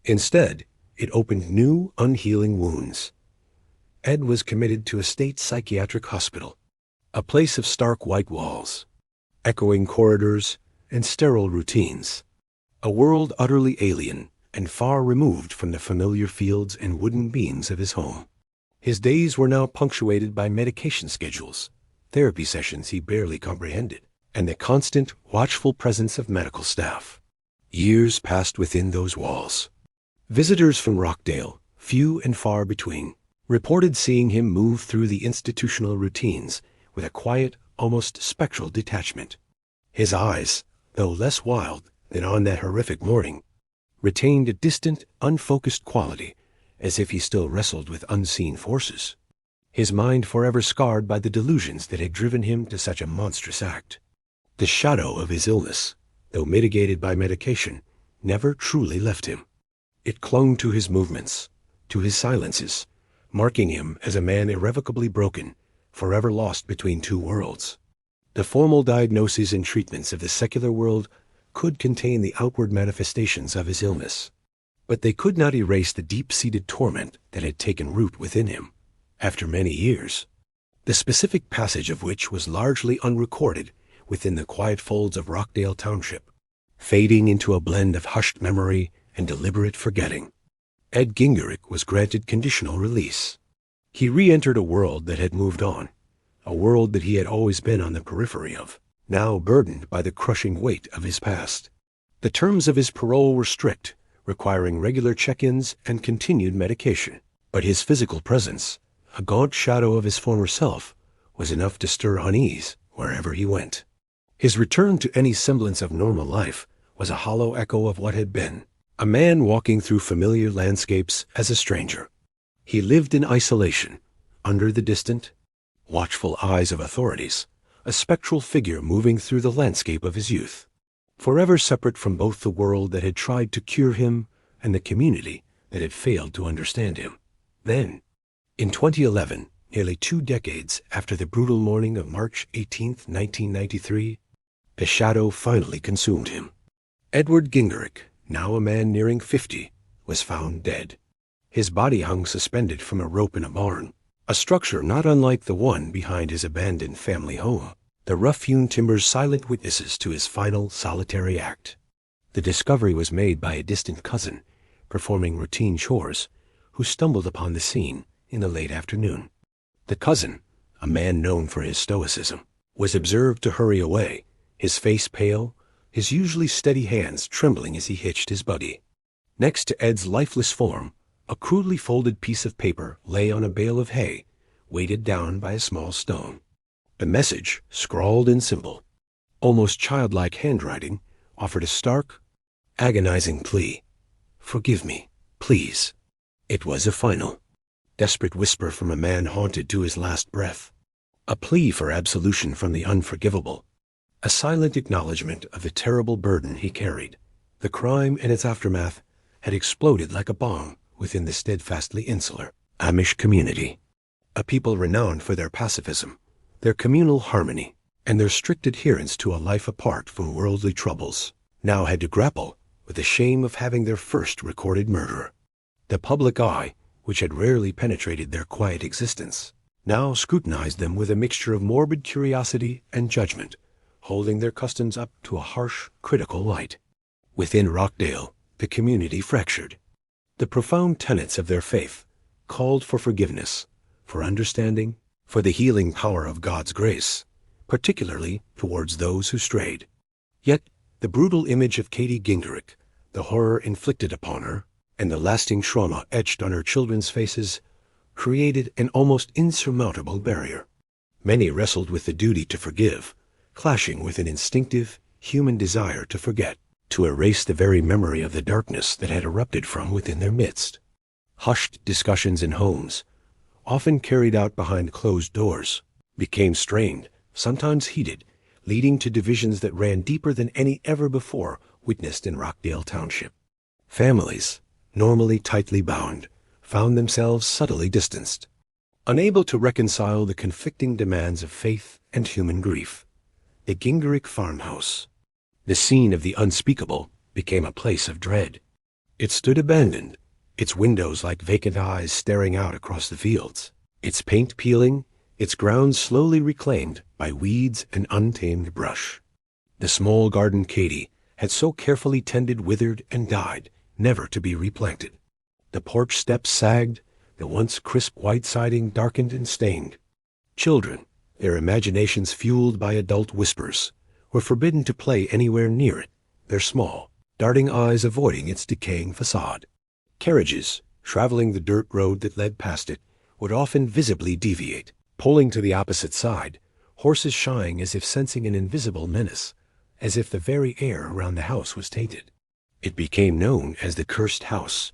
Instead, it opened new, unhealing wounds. Ed was committed to a state psychiatric hospital, a place of stark white walls, echoing corridors, and sterile routines, a world utterly alien and far removed from the familiar fields and wooden beams of his home. His days were now punctuated by medication schedules, therapy sessions he barely comprehended, and the constant, watchful presence of medical staff. Years passed within those walls. Visitors from Rockdale, few and far between, reported seeing him move through the institutional routines with a quiet, almost spectral detachment. His eyes, though less wild than on that horrific morning, retained a distant, unfocused quality, as if he still wrestled with unseen forces, his mind forever scarred by the delusions that had driven him to such a monstrous act. The shadow of his illness, though mitigated by medication, never truly left him. It clung to his movements, to his silences, marking him as a man irrevocably broken, forever lost between two worlds. The formal diagnoses and treatments of the secular world could contain the outward manifestations of his illness, but they could not erase the deep-seated torment that had taken root within him, after many years, the specific passage of which was largely unrecorded within the quiet folds of Rockdale Township, fading into a blend of hushed memory and deliberate forgetting. Ed Gingerich was granted conditional release. He re-entered a world that had moved on, a world that he had always been on the periphery of, now burdened by the crushing weight of his past. The terms of his parole were strict, requiring regular check-ins and continued medication, but his physical presence, a gaunt shadow of his former self, was enough to stir unease wherever he went. His return to any semblance of normal life was a hollow echo of what had been, a man walking through familiar landscapes as a stranger. He lived in isolation, under the distant, watchful eyes of authorities, a spectral figure moving through the landscape of his youth, forever separate from both the world that had tried to cure him and the community that had failed to understand him. Then, in 2011, nearly 2 decades after the brutal morning of March 18, 1993, the shadow finally consumed him. Edward Gingerich, now a man nearing 50, was found dead. His body hung suspended from a rope in a barn, a structure not unlike the one behind his abandoned family home, the rough-hewn timbers silent witnesses to his final solitary act. The discovery was made by a distant cousin, performing routine chores, who stumbled upon the scene in the late afternoon. The cousin, a man known for his stoicism, was observed to hurry away, his face pale, his usually steady hands trembling as he hitched his buggy. Next to Ed's lifeless form, a crudely folded piece of paper lay on a bale of hay, weighted down by a small stone. A message, scrawled in simple, almost childlike handwriting, offered a stark, agonizing plea. "Forgive me, please." It was a final, desperate whisper from a man haunted to his last breath. A plea for absolution from the unforgivable. A silent acknowledgement of the terrible burden he carried. The crime and its aftermath had exploded like a bomb within the steadfastly insular Amish community. A people renowned for their pacifism, their communal harmony, and their strict adherence to a life apart from worldly troubles, now had to grapple with the shame of having their first recorded murderer. The public eye, which had rarely penetrated their quiet existence, now scrutinized them with a mixture of morbid curiosity and judgment, holding their customs up to a harsh, critical light. Within Rockdale, the community fractured. The profound tenets of their faith called for forgiveness, for understanding, for the healing power of God's grace, particularly towards those who strayed. Yet, the brutal image of Katie Gingerich, the horror inflicted upon her, and the lasting trauma etched on her children's faces created an almost insurmountable barrier. Many wrestled with the duty to forgive, clashing with an instinctive, human desire to forget, to erase the very memory of the darkness that had erupted from within their midst. Hushed discussions in homes, often carried out behind closed doors, became strained, sometimes heated, leading to divisions that ran deeper than any ever before witnessed in Rockdale Township. Families, normally tightly bound, found themselves subtly distanced, unable to reconcile the conflicting demands of faith and human grief. The Gingerich farmhouse, the scene of the unspeakable, became a place of dread. It stood abandoned, its windows like vacant eyes staring out across the fields, its paint peeling, its grounds slowly reclaimed by weeds and untamed brush. The small garden Katie had so carefully tended withered and died, never to be replanted. The porch steps sagged, the once crisp white siding darkened and stained. Children, their imaginations fueled by adult whispers, were forbidden to play anywhere near it, their small, darting eyes avoiding its decaying facade. Carriages, traveling the dirt road that led past it, would often visibly deviate, pulling to the opposite side, horses shying as if sensing an invisible menace, as if the very air around the house was tainted. It became known as the cursed house,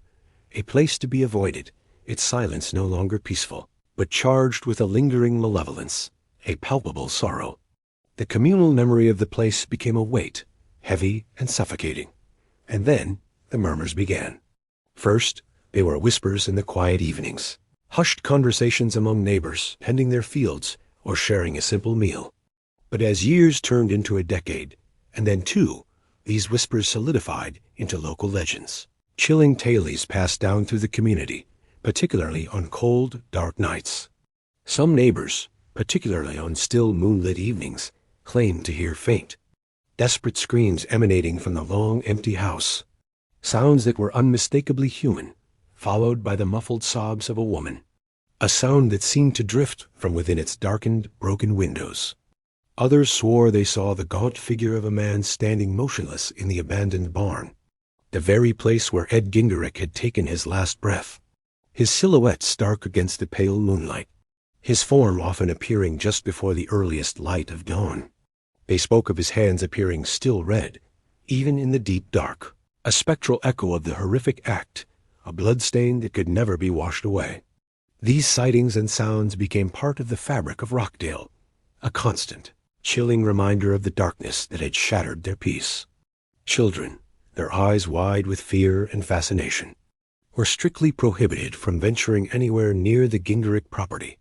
a place to be avoided, its silence no longer peaceful, but charged with a lingering malevolence, a palpable sorrow. The communal memory of the place became a weight, heavy and suffocating. And then the murmurs began. First, they were whispers in the quiet evenings, hushed conversations among neighbors tending their fields or sharing a simple meal. But as years turned into a decade, and then two, these whispers solidified into local legends. Chilling tales passed down through the community, particularly on cold, dark nights. Some neighbors, particularly on still moonlit evenings, claimed to hear faint, desperate screams emanating from the long, empty house, sounds that were unmistakably human, followed by the muffled sobs of a woman, a sound that seemed to drift from within its darkened, broken windows. Others swore they saw the gaunt figure of a man standing motionless in the abandoned barn, the very place where Ed Gingerich had taken his last breath, his silhouette stark against the pale moonlight, his form often appearing just before the earliest light of dawn. They spoke of his hands appearing still red, even in the deep dark, a spectral echo of the horrific act, a bloodstain that could never be washed away. These sightings and sounds became part of the fabric of Rockdale, a constant, chilling reminder of the darkness that had shattered their peace. Children, their eyes wide with fear and fascination, were strictly prohibited from venturing anywhere near the Gingerich property,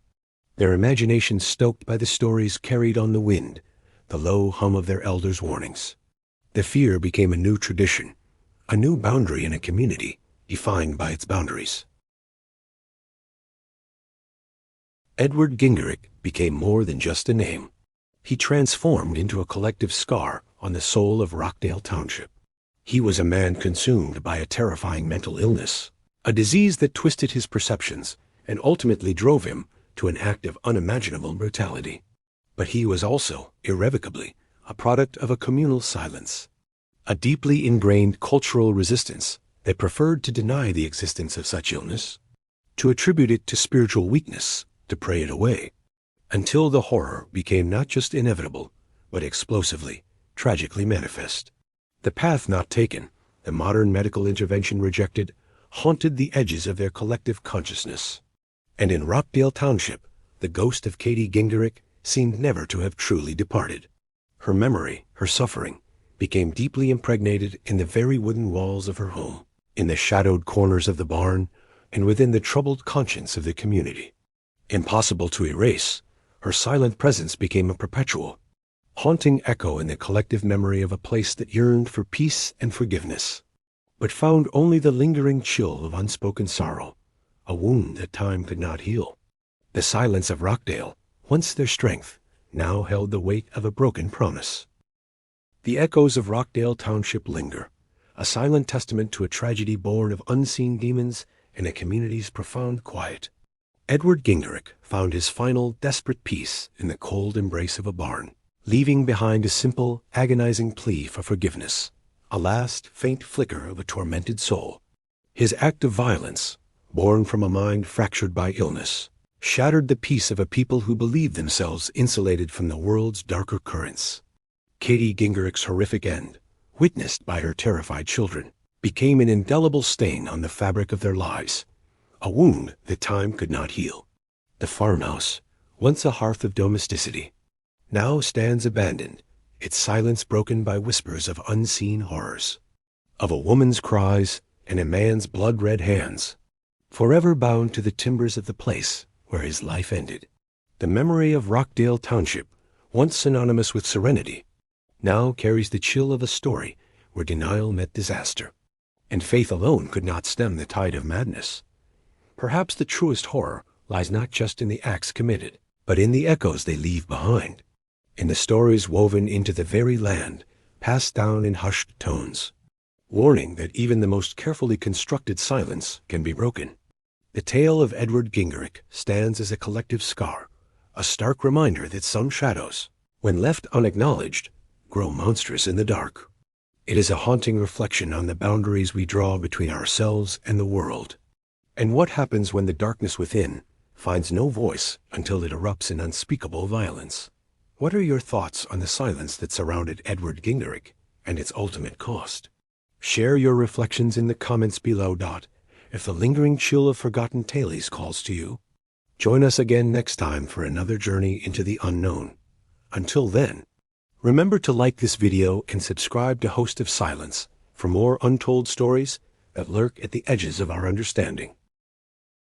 their imaginations stoked by the stories carried on the wind, the low hum of their elders' warnings. The fear became a new tradition, a new boundary in a community defined by its boundaries. Edward Gingerich became more than just a name. He transformed into a collective scar on the soul of Rockdale Township. He was a man consumed by a terrifying mental illness, a disease that twisted his perceptions and ultimately drove him to an act of unimaginable brutality. But he was also, irrevocably, a product of a communal silence, a deeply ingrained cultural resistance that preferred to deny the existence of such illness, to attribute it to spiritual weakness, to pray it away, until the horror became not just inevitable, but explosively, tragically manifest. The path not taken, the modern medical intervention rejected, haunted the edges of their collective consciousness. And in Rockdale Township, the ghost of Katie Gingerick seemed never to have truly departed. Her memory, her suffering, became deeply impregnated in the very wooden walls of her home, in the shadowed corners of the barn, and within the troubled conscience of the community. Impossible to erase, her silent presence became a perpetual, haunting echo in the collective memory of a place that yearned for peace and forgiveness, but found only the lingering chill of unspoken sorrow, a wound that time could not heal. The silence of Rockdale, once their strength, now held the weight of a broken promise. The echoes of Rockdale Township linger, a silent testament to a tragedy born of unseen demons and a community's profound quiet. Edward Gingerick found his final, desperate peace in the cold embrace of a barn, leaving behind a simple, agonizing plea for forgiveness, a last, faint flicker of a tormented soul. His act of violence, born from a mind fractured by illness, shattered the peace of a people who believed themselves insulated from the world's darker currents. Katie Gingerick's horrific end, witnessed by her terrified children, became an indelible stain on the fabric of their lives, a wound that time could not heal. The farmhouse, once a hearth of domesticity, now stands abandoned, its silence broken by whispers of unseen horrors, of a woman's cries and a man's blood-red hands, forever bound to the timbers of the place where his life ended. The memory of Rockdale Township, once synonymous with serenity, now carries the chill of a story where denial met disaster, and faith alone could not stem the tide of madness. Perhaps the truest horror lies not just in the acts committed, but in the echoes they leave behind, in the stories woven into the very land, passed down in hushed tones, warning that even the most carefully constructed silence can be broken. The tale of Edward Gingerick stands as a collective scar, a stark reminder that some shadows, when left unacknowledged, grow monstrous in the dark. It is a haunting reflection on the boundaries we draw between ourselves and the world, and what happens when the darkness within finds no voice until it erupts in unspeakable violence. What are your thoughts on the silence that surrounded Edward Gingerick and its ultimate cost? Share your reflections in the comments below. If the lingering chill of forgotten tales calls to you, join us again next time for another journey into the unknown. Until then, remember to like this video and subscribe to Host of Silence for more untold stories that lurk at the edges of our understanding.